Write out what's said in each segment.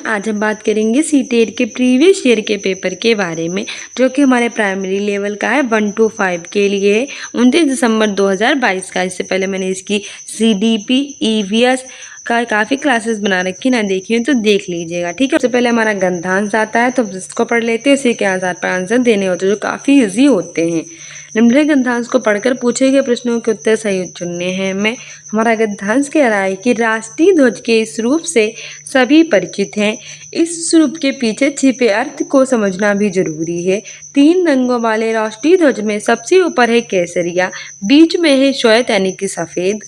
आज हम बात करेंगे सीटेट के प्रीवियस ईयर के पेपर के बारे में, जो कि हमारे प्राइमरी लेवल का है 1 to 5 के लिए 29 दिसंबर 2022 का। इससे पहले मैंने इसकी CDP EVS का काफ़ी क्लासेस बना रखी ना, देखी हो तो देख लीजिएगा, ठीक है। सबसे पहले हमारा गंधांश आता है, तो इसको पढ़ लेते हैं। उसी के आधार पर आंसर देने होते हैं, जो काफ़ी ईजी होते हैं। निम्नलिखित गद्यांश को पढ़कर पूछे गए प्रश्नों के उत्तर सही चुनने हैं। मैं हमारा गद्यांश कह रहा है कि राष्ट्रीय ध्वज के इस रूप से सभी परिचित हैं। इस रूप के पीछे छिपे अर्थ को समझना भी जरूरी है। 3 रंगों वाले राष्ट्रीय ध्वज में सबसे ऊपर है केसरिया, बीच में है श्वेत यानी कि सफेद,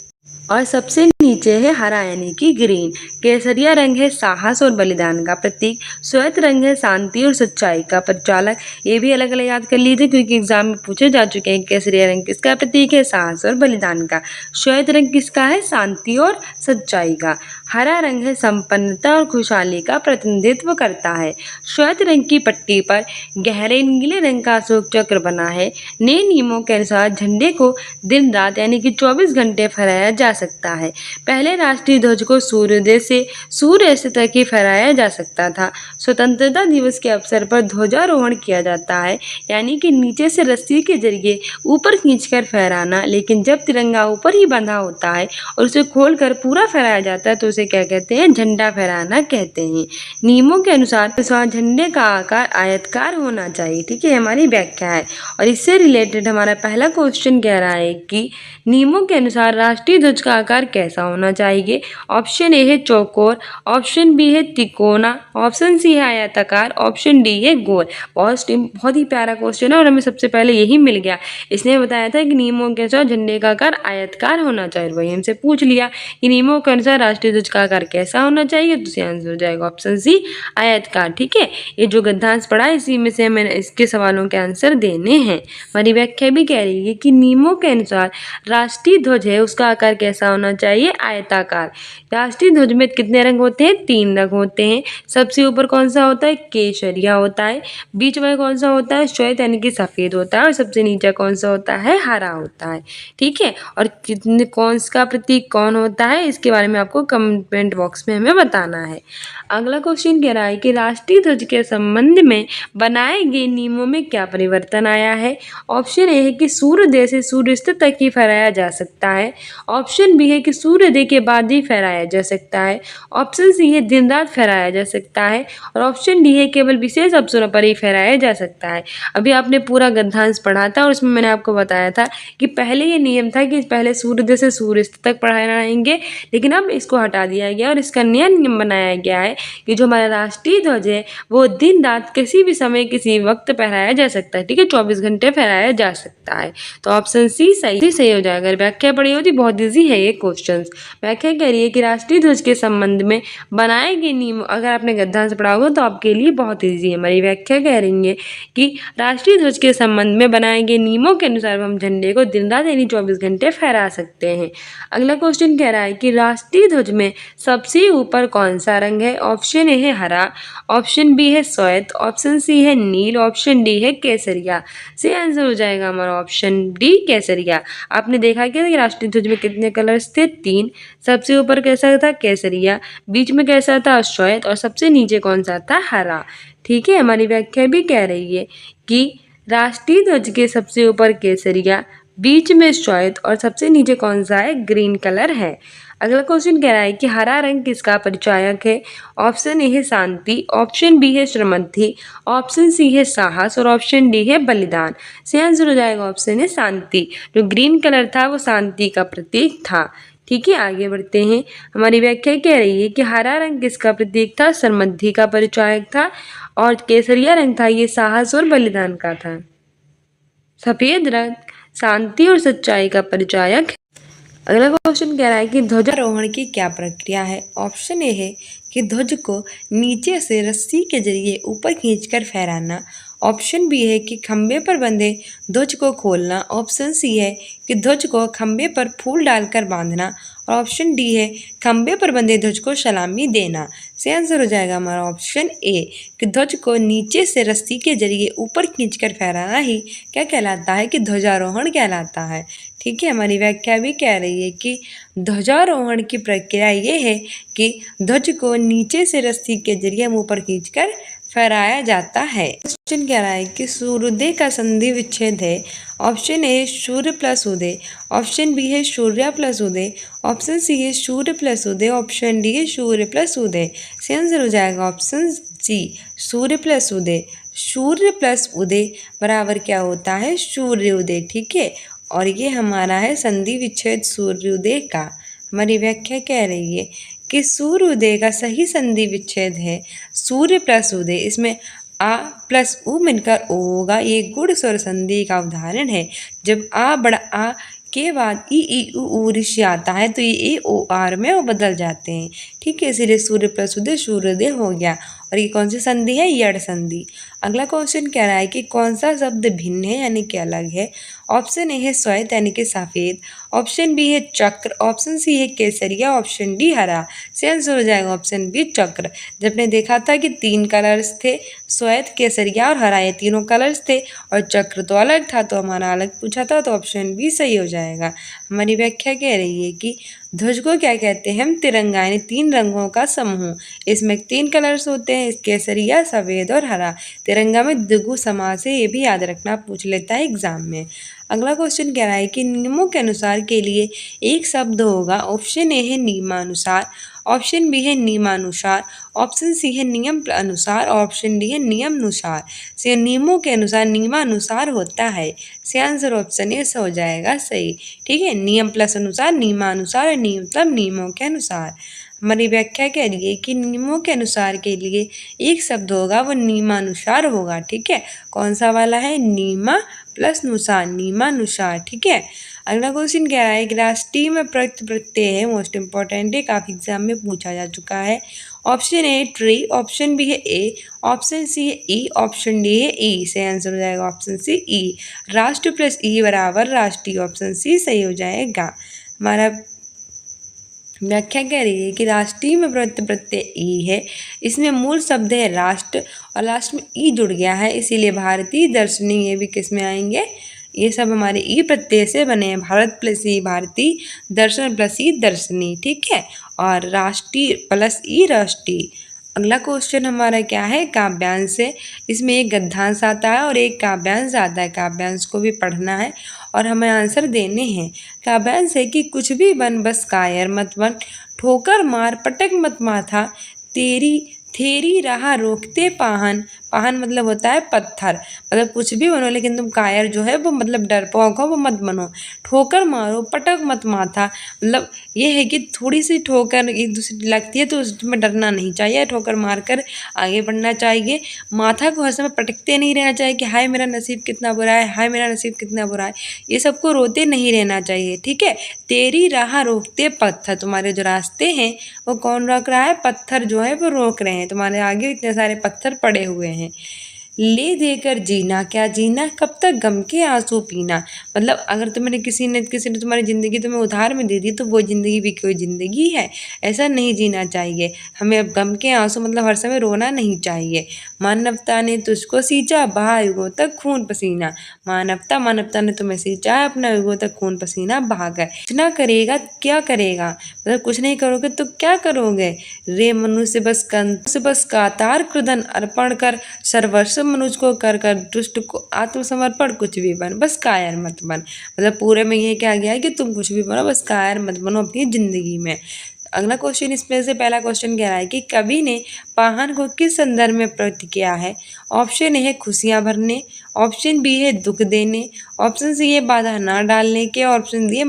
और सबसे नीचे है हरा यानी कि ग्रीन। केसरिया रंग है साहस और बलिदान का प्रतीक, श्वेत रंग है शांति और सच्चाई का प्रचालक। ये भी अलग अलग याद कर लीजिए, क्योंकि एग्जाम में पूछे जा चुके हैं। केसरिया रंग किसका प्रतीक है? साहस और बलिदान का। श्वेत रंग किसका है? शांति और सच्चाई का। हरा रंग है संपन्नता और खुशहाली का प्रतिनिधित्व करता है। श्वेत रंग की पट्टी पर गहरे नीले रंग का अशोक चक्र बना है। नए नियमों के अनुसार झंडे को दिन रात यानी कि 24 घंटे फहराया जा सकता है। पहले राष्ट्रीय ध्वज को सूर्योदय से सूर्यास्त तक ही फहराया जा सकता था। स्वतंत्रता दिवस के अवसर पर ध्वजारोहण किया जाता है, यानी कि नीचे से रस्सी के जरिए ऊपर खींचकर फहराना। लेकिन जब तिरंगा ऊपर ही बंधा होता है और उसे खोलकर पूरा फहराया जाता है, तो उसे क्या कहते हैं? झंडा फहराना कहते हैं। नियमों के अनुसार झंडे का आकार आयतकार होना चाहिए, ठीक है, हमारी व्याख्या है। और इससे रिलेटेड हमारा पहला क्वेश्चन कह रहा है कि नियमों के अनुसार राष्ट्रीय ध्वज का आकार कैसा होना चाहिए? ऑप्शन ए है चौकोर, ऑप्शन बी है तिकोना, ऑप्शन सी है आयताकार, ऑप्शन डी है गोल। बहुत ही प्यारा क्वेश्चन है और हमें सबसे पहले यही मिल गया। इसने बताया था कि नियमों के अनुसार झंडे का आकार आयतकार होना चाहिए। वही हमसे पूछ लिया कि नियमों के अनुसार राष्ट्रीय ध्वज का आकार कैसा होना चाहिए, तो इसका आंसर हो जाएगा ऑप्शन सी आयतकार, ठीक है। ये जो गद्यांश पढ़ा है, इसी में से हमें इसके सवालों के आंसर देने हैं। हमारी व्याख्या भी कह रही है कि नियमों के अनुसार राष्ट्रीय ध्वज है उसका आकार कैसा होना चाहिए? आयताकार। राष्ट्रीय ध्वज में कितने रंग होते हैं? 3 रंग होते हैं। सबसे ऊपर कौन सा होता है? केसरिया होता है। बीच में कौन सा होता है? श्वेत यानी कि सफेद होता है। और सबसे नीचे कौन सा होता है? हरा होता है, ठीक है। और कितने कौन सा प्रतीक कौन होता है, इसके बारे में आपको कमेंट बॉक्स में हमें बताना है। अगला क्वेश्चन कह रहा है कि राष्ट्रीय ध्वज के संबंध में बनाए गए नियमों में क्या परिवर्तन आया है? ऑप्शन ए है कि सूर्योदय से सूर्यास्त तक ही फहराया जा सकता है। ऑप्शन बी है कि सूर्योदय के बाद ही फहराया जा सकता है। ऑप्शन सी है दिन रात फहराया जा सकता है। और ऑप्शन डी है केवल विशेष अवसरों पर ही फहराया जा सकता है। अभी आपने पूरा गद्यांश पढ़ा था और उसमें मैंने आपको बताया था कि पहले ये नियम था कि पहले सूर्योदय से सूर्यास्त तक पढ़ाएंगे, लेकिन अब इसको हटा दिया गया और इसका नया नियम बनाया गया है कि जो हमारा राष्ट्रीय ध्वज है वो दिन रात किसी भी समय किसी वक्त फहराया जा सकता है, ठीक है, 24 घंटे फहराया जा सकता है। तो ऑप्शन सी सही हो जाएगा। व्याख्या पढ़ी होती, बहुत ईजी है ये क्वेश्चन। व्याख्या कह रही है कि राष्ट्रीय ध्वज के संबंध में बनाए गए नियम, अगर आपने गद्यांश पढ़ा होगा तो आपके लिए बहुत ईजी है। हमारी व्याख्या कह रही है कि राष्ट्रीय ध्वज के संबंध में बनाए गए नियमों के अनुसार हम झंडे को दिन रात यानी 24 घंटे फहरा सकते हैं। अगला क्वेश्चन कह रहा है कि राष्ट्रीय ध्वज में सबसे ऊपर कौन सा रंग है? ऑप्शन ए है हरा, ऑप्शन बी है श्वेत, ऑप्शन सी है नील, ऑप्शन डी है केसरिया। सही आंसर हो जाएगा हमारा ऑप्शन डी केसरिया। आपने देखा क्या कि राष्ट्रीय ध्वज में कितने कलर्स थे? 3। सबसे ऊपर कैसा था? केसरिया, बीच में कैसा था? श्वेत, और सबसे नीचे कौन सा था? हरा, ठीक है। हमारी व्याख्या भी कह रही है कि राष्ट्रीय ध्वज के सबसे ऊपर केसरिया, बीच में श्वेत और सबसे नीचे कौन सा है? ग्रीन कलर है। अगला क्वेश्चन कह रहा है कि हरा रंग किसका परिचायक है? ऑप्शन ए है शांति, ऑप्शन बी है श्रीमंती, ऑप्शन सी है साहस और ऑप्शन डी है बलिदान। सही आंसर हो जाएगा ऑप्शन है शांति। जो ग्रीन कलर था वो शांति का प्रतीक था, ठीक है। आगे बढ़ते हैं। हमारी व्याख्या कह रही है कि हरा रंग किसका प्रतीक था? श्रीमंती का परिचायक था। और केसरिया रंग था ये साहस और बलिदान का था। सफेद रंग शांति और सच्चाई का परिचायक। अगला क्वेश्चन कह रहा है कि ध्वजारोहण की क्या प्रक्रिया है? ऑप्शन ए है कि ध्वज को नीचे से रस्सी के जरिए ऊपर खींचकर फहराना। ऑप्शन बी है कि खंबे पर बंधे ध्वज को खोलना। ऑप्शन सी है कि ध्वज को खंबे पर फूल डालकर बांधना। और ऑप्शन डी है खंबे पर बंधे ध्वज को सलामी देना। सही आंसर हो जाएगा हमारा ऑप्शन ए कि ध्वज को नीचे से रस्सी के जरिए ऊपर खींचकर फहराना ही क्या कहलाता है कि ध्वजारोहण कहलाता है। ठीक है, हमारी व्याख्या भी कह रही है कि ध्वजारोहण की प्रक्रिया ये है कि ध्वज को नीचे से रस्सी के जरिए हम ऊपर खींचकर फहराया जाता है। क्वेश्चन कह रहा है कि सूर्योदय का संधि विच्छेद है। ऑप्शन ए सूर्य प्लस उदय, ऑप्शन बी है सूर्य प्लस उदय, ऑप्शन सी है सूर्य प्लस उदय, ऑप्शन डी है सूर्य प्लस उदय। सही आंसर हो जाएगा ऑप्शन सी सूर्य प्लस उदय। सूर्य प्लस उदय बराबर क्या होता है सूर्योदय। ठीक है, और ये हमारा है संधि विच्छेद सूर्योदय का। हमारी व्याख्या कह रही है कि सूर्योदय का सही संधि विच्छेद है सूर्य प्लस उदय। इसमें आ प्लस उ मिलकर ओ होगा। ये गुण स्वर संधि का उदाहरण है। जब आ बड़ा आ के बाद ई उ ऋषि आता है तो ये ए ओ आर में वो बदल जाते हैं। ठीक है, इसीलिए सूर्य प्लस उदय सूर्योदय हो गया। और ये कौन सी संधि है यड़ संधि। अगला क्वेश्चन कह रहा है कि कौन सा शब्द भिन्न है यानी कि अलग है। ऑप्शन ए है श्वेत यानी कि सफ़ेद, ऑप्शन बी है चक्र, ऑप्शन सी है केसरिया, ऑप्शन डी हरा। सही आंसर हो जाएगा ऑप्शन बी चक्र। जब ने देखा था कि 3 कलर्स थे श्वेत केसरिया और हरा, ये तीनों कलर्स थे और चक्र तो अलग था तो हमारा अलग पूछा था तो ऑप्शन बी सही हो जाएगा। हमारी व्याख्या कह रही है कि ध्वज को क्या कहते हैं हम तिरंगा यानी 3 रंगों का समूह। इसमें 3 कलर्स होते हैं केसरिया सफ़ेद और हरा। तिरंगा में द्विगु समास है, ये भी याद रखना पूछ लेता है एग्जाम में। अगला क्वेश्चन कह रहा है कि नियमों के अनुसार के लिए एक शब्द होगा। ऑप्शन ए है नियमानुसार, ऑप्शन बी है नियमानुसार, ऑप्शन सी है नियम अनुसार, ऑप्शन डी है नियमानुसार। से नियमों के अनुसार नियमानुसार होता है। से आंसर ऑप्शन ए हो जाएगा सही। ठीक है, नियम प्लस अनुसार नियमानुसार और नियम मतलब नियमों के अनुसार। हमारी व्याख्या कह रही है कि नियमों के अनुसार के लिए एक शब्द होगा वो नियमानुसार होगा। ठीक है, कौन सा वाला है नियमा प्लस नुसार नियमानुसार। ठीक है, अगला क्वेश्चन कह रहा है कि राष्ट्रीय में प्रयुक्त प्रत्यय है, मोस्ट इंपॉर्टेंट है, काफी एग्जाम में पूछा जा चुका है। Option A tree, option B है ए, ऑप्शन सी है ई, ऑप्शन डी है ई। सही आंसर हो जाएगा ऑप्शन सी ई। राष्ट्र प्लस ई बराबर राष्ट्रीय, ऑप्शन सी सही हो जाएगा। हमारा व्याख्या कह रही है कि राष्ट्रीय में प्रयुक्त प्रत्यय ई है। इसमें मूल शब्द है राष्ट्र और लास्ट में ई जुड़ गया है, इसीलिए भारतीय दर्शनी ये भी किस में आएंगे, ये सब हमारे ई प्रत्यय से बने हैं। भारत प्लस ई भारतीय, दर्शन प्लस ई दर्शनी। ठीक है, और राष्ट्रीय प्लस ई राष्ट्रीय। अगला क्वेश्चन हमारा क्या है काव्यांश है। इसमें एक गद्यांश आता है और एक काव्यांश आता है। काव्यांश को भी पढ़ना है और हमें आंसर देने हैं। काव्यांश है कि कुछ भी बन बस कायर मत बन, ठोकर मार पटक मत माथा, तेरी थेरी राह रोकते पाहन। पाहन मतलब होता है पत्थर, मतलब कुछ भी बनो लेकिन तुम कायर जो है वो मतलब डरपोक हो वो मत बनो। ठोकर मारो पटक मत माथा, मतलब ये है कि थोड़ी सी ठोकर एक दूसरी लगती है तो उसमें डरना नहीं चाहिए, ठोकर मारकर आगे बढ़ना चाहिए। माथा को हर समय पटकते नहीं रहना चाहिए कि हाय मेरा नसीब कितना बुरा है, हाय मेरा नसीब कितना बुरा है, ये सबको रोते नहीं रहना चाहिए। ठीक है, तेरी राह रोकते पत्थर, तुम्हारे जो रास्ते हैं वो कौन रोक रहा है, पत्थर जो है वो रोक रहे हैं, तुम्हारे आगे इतने सारे पत्थर पड़े हुए हैं। ले देकर जीना, क्या जीना, कब तक गम के आंसू पीना, मतलब अगर किसी ने तुम्हारी ज़िंदगी तुम्हें उधार में दे दी तो वो ज़िंदगी भी कोई ज़िंदगी है, ऐसा नहीं जीना चाहिए हमें। अब गम के आंसू मतलब हर समय रोना नहीं चाहिए। मानवता ने तुझको सींचा बहा युगों तक खून पसीना, मानवता ने तुम्हें सींचा है अपना युगों तक खून पसीना बहाकर। कुछ ना करेगा क्या करेगा, मतलब कुछ नहीं करोगे तो क्या करोगे। रे मनुष्य बस कातार क्रुदन अर्पण कर, सर्वस्व मनुष्य को कर कर दुष्ट को आत्मसमर्पण, कुछ भी बन बस कायर मत बन। मतलब पूरे में ये क्या गया है कि तुम कुछ भी बनो बस कायर मत बनो अपनी जिंदगी में। अगला क्वेश्चन इसमें से पहला क्वेश्चन कह रहा है कि कवि ने पाहन को किस संदर्भ में प्रयुक्त किया है। ऑप्शन ए है खुशियाँ भरने, ऑप्शन बी है दुख देने, ऑप्शन सी है बाधा ना डालने के, ऑप्शन डी है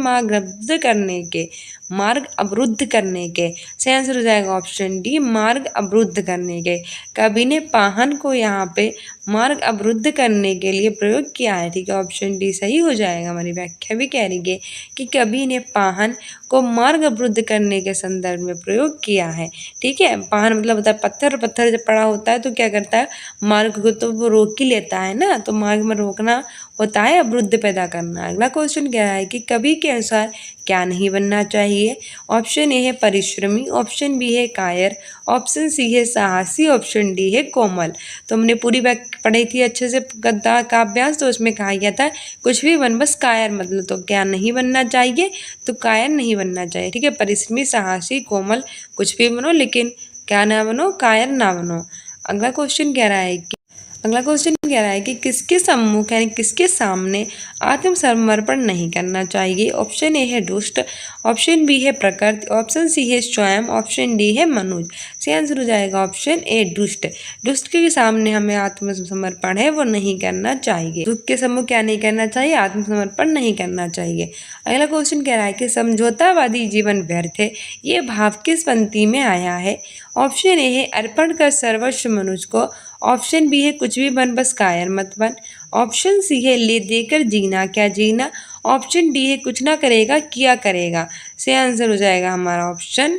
मार्ग अवरुद्ध करने के। सही आंसर हो जाएगा ऑप्शन डी मार्ग अवरुद्ध करने के। कवि ने पाहन को यहाँ पे मार्ग अवरुद्ध करने के लिए प्रयोग किया है। ठीक है, ऑप्शन डी सही हो जाएगा। हमारी व्याख्या भी कह रही है कि कवि ने पाहन को मार्ग अवरुद्ध करने के संदर्भ में प्रयोग किया है। ठीक है, पाहन मतलब होता है पत्थर। पत्थर जब पड़ा होता है तो क्या करता है, मार्ग को तो वो रोक ही लेता है ना, तो मार्ग में रोकना होता है अवरुद्ध पैदा करना। अगला क्वेश्चन क्या है कि कवि के अनुसार क्या नहीं बनना चाहिए। ऑप्शन ए है परिश्रमी, ऑप्शन बी है कायर, ऑप्शन सी है साहसी, ऑप्शन डी है कोमल। तो हमने पूरी पढ़ी थी अच्छे से गद्दा काव्यांश, तो उसमें कहा गया था कुछ भी बन बस कायर मतलब, तो क्या नहीं बनना चाहिए, तो कायर नहीं बनना चाहिए। ठीक है, परिश्रमी साहसी कोमल कुछ भी बनो, लेकिन क्या ना बनो, कायर ना बनो। अगला क्वेश्चन कह रहा है कि किसके सम्मुख यानी किसके सामने आत्मसमर्पण नहीं करना चाहिए। ऑप्शन ए है दुष्ट, ऑप्शन बी है प्रकृति, ऑप्शन सी है स्वयं, ऑप्शन डी है मनुज। सही आंसर हो जाएगा ऑप्शन ए दुष्ट। दुष्ट के सामने हमें आत्मसमर्पण है वो नहीं करना चाहिए। दुष्ट के सम्मुख क्या नहीं करना चाहिए, आत्मसमर्पण नहीं करना चाहिए। अगला क्वेश्चन कह रहा है कि समझौतावादी जीवन व्यर्थ है, ये भाव किस पंक्ति में आया है। ऑप्शन ए है अर्पण कर सर्वस्व मनुष्य को, ऑप्शन बी है कुछ भी बन बस कायर मत बन, ऑप्शन सी है ले देकर जीना क्या जीना, ऑप्शन डी है कुछ ना करेगा किया करेगा। सही आंसर हो जाएगा हमारा ऑप्शन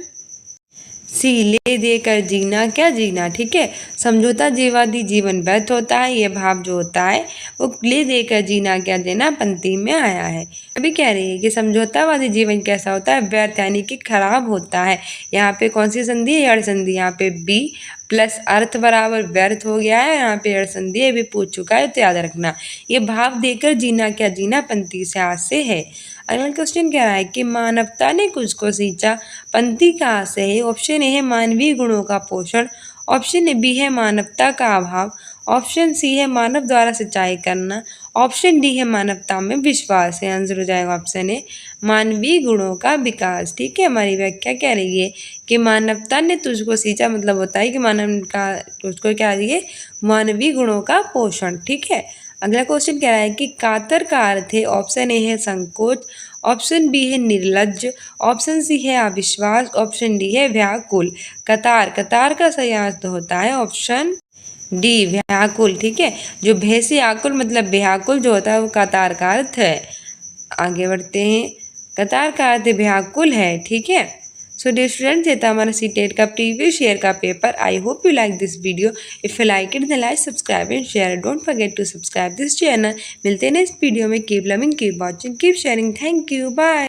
सी, ले देकर जीना क्या जीना। ठीक है, समझौता जीवादी जीवन व्यर्थ होता है, ये भाव जो होता है वो ले देकर जीना क्या जीना पंक्ति में आया है। अभी कह रही है कि समझौतावादी जीवन कैसा होता है, व्यर्थ यानी कि खराब होता है। यहाँ पे कौन सी संधि है, अड़ संधि। यहाँ पे बी प्लस अर्थ बराबर व्यर्थ हो गया है, यहाँ पे अड़ संधि है, भी पूछ चुका है तो याद रखना। ये भाव देकर जीना क्या जीना पंक्ति से आज से है। अगला क्वेश्चन कह रहा है कि मानवता ने कुछ को सींचा पंक्ति कहाँ से है। ऑप्शन ए है मानवीय गुणों का पोषण, ऑप्शन बी है मानवता का अभाव, ऑप्शन सी है मानव द्वारा सिंचाई करना, ऑप्शन डी है मानवता में विश्वास। है आंसर हो जाएगा ऑप्शन ए मानवीय गुणों का विकास। ठीक है, हमारी व्याख्या कह रही है कि मानवता ने तुझको सींचा मतलब होता है कि मानव का तुझको क्या दिए, मानवीय गुणों का पोषण। ठीक है, अगला क्वेश्चन कह रहा है कि कातर का अर्थ है। ऑप्शन ए है संकोच, ऑप्शन बी है निर्लज्ज, ऑप्शन सी है अविश्वास, ऑप्शन डी है व्याकुल। कतार, कतार का सही अर्थ होता है ऑप्शन डी व्याकुल। ठीक है, जो भय से आकुल मतलब व्याकुल जो होता है वो कतार का अर्थ है। आगे बढ़ते हैं, कतार का अर्थ व्याकुल है। ठीक है, सो डियर स्टूडेंट्स, ये था हमारा सीटेट का प्रीवियस ईयर का paper. I hope you like this video. If you like it then like subscribe and share, don't forget to subscribe this channel. मिलते हैं नेक्स्ट वीडियो में। Keep loving, keep watching, keep sharing. Thank you, bye.